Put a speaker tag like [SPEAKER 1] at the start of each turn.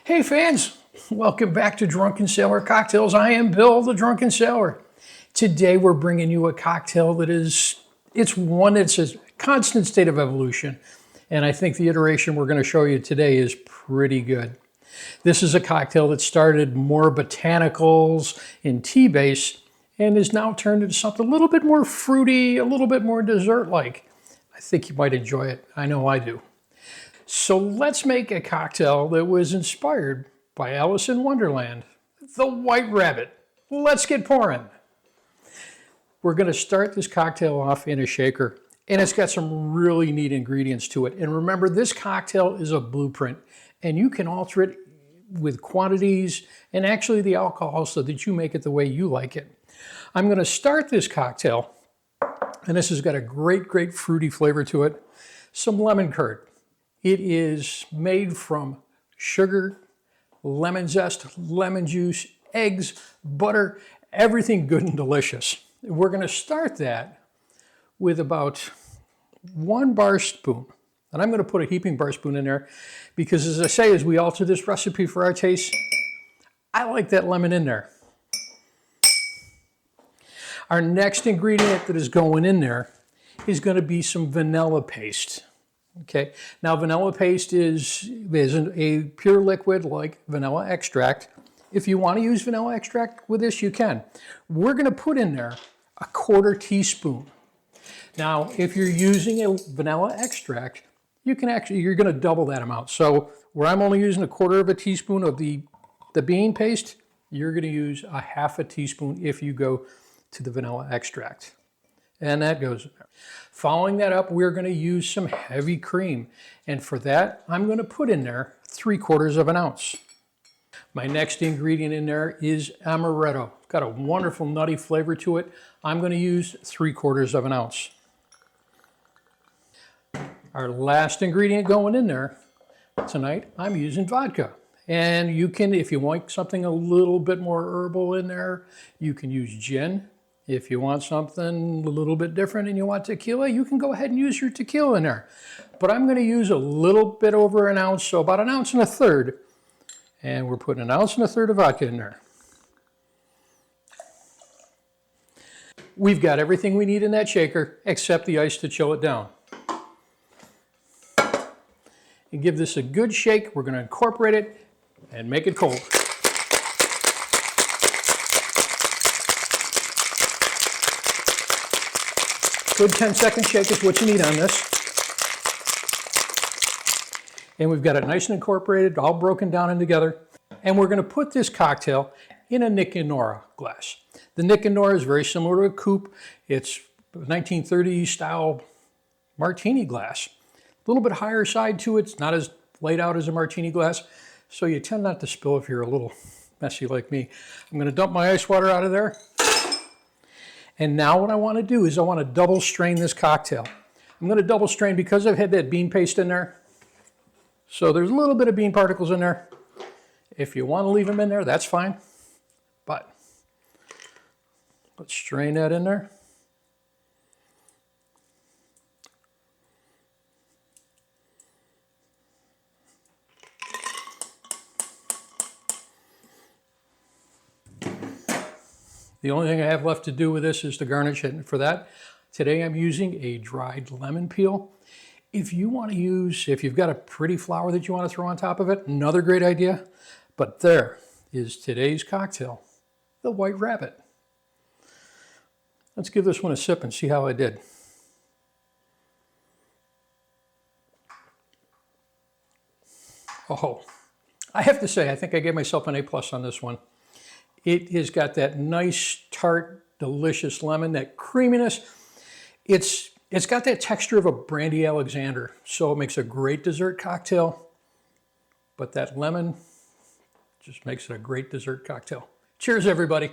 [SPEAKER 1] Hey fans, welcome back to Drunken Sailor Cocktails. I am Bill, the Drunken Sailor. Today we're bringing you a cocktail that it's one that's a constant state of evolution. And I think the iteration we're going to show you today is pretty good. This is a cocktail that started more botanicals and tea base and is now turned into something a little bit more fruity, a little bit more dessert-like. I think you might enjoy it. I know I do. So let's make a cocktail that was inspired by Alice in Wonderland, the White Rabbit. Let's get pouring. We're going to start this cocktail off in a shaker, and it's got some really neat ingredients to it. And remember, this cocktail is a blueprint, and you can alter it with quantities and actually the alcohol so that you make it the way you like it. I'm going to start this cocktail, and this has got a great fruity flavor to it. Some lemon curd. It is made from sugar, lemon zest, lemon juice, eggs, butter, everything good and delicious. We're going to start that with about 1 bar spoon. And I'm going to put a heaping bar spoon in there because, as I say, as we alter this recipe for our taste, I like that lemon in there. Our next ingredient that is going in there is going to be some vanilla paste. Okay, now vanilla paste isn't a pure liquid like vanilla extract. If you want to use vanilla extract with this, you can. We're going to put in there a 1/4 teaspoon. Now, if you're using a vanilla extract, you're going to double that amount. So where I'm only using a 1/4 teaspoon of the bean paste, you're going to use a 1/2 teaspoon if you go to the vanilla extract. And that goes in there. Following that up, we're going to use some heavy cream. And for that, I'm going to put in there 3/4 ounce. My next ingredient in there is amaretto. It's got a wonderful nutty flavor to it. I'm going to use 3/4 ounce. Our last ingredient going in there tonight, I'm using vodka. And you can, if you want something a little bit more herbal in there, you can use gin. If you want something a little bit different and you want tequila, you can go ahead and use your tequila in there. But I'm going to use a little bit over 1 ounce, so about 1 1/3 ounces. And we're putting 1 1/3 ounces of vodka in there. We've got everything we need in that shaker except the ice to chill it down. And give this a good shake. We're going to incorporate it and make it cold. Good 10-second shake is what you need on this. And we've got it nice and incorporated, all broken down and together. And we're going to put this cocktail in a Nick and Nora glass. The Nick and Nora is very similar to a coupe. It's a 1930s style martini glass. A little bit higher side to it. It's not as laid out as a martini glass. So you tend not to spill if you're a little messy like me. I'm going to dump my ice water out of there. And now what I want to do is I want to double strain this cocktail. I'm going to double strain because I've had that bean paste in there. So there's a little bit of bean particles in there. If you want to leave them in there, that's fine. But let's strain that in there. The only thing I have left to do with this is to garnish it. And for that, today I'm using a dried lemon peel. If you want to use, if you've got a pretty flower that you want to throw on top of it, another great idea. But there is today's cocktail, the White Rabbit. Let's give this one a sip and see how I did. Oh, I have to say, I think I gave myself an A+ on this one. It has got that nice, tart, delicious lemon, that creaminess. It's got that texture of a Brandy Alexander, so it makes a great dessert cocktail. But that lemon just makes it a great dessert cocktail. Cheers, everybody.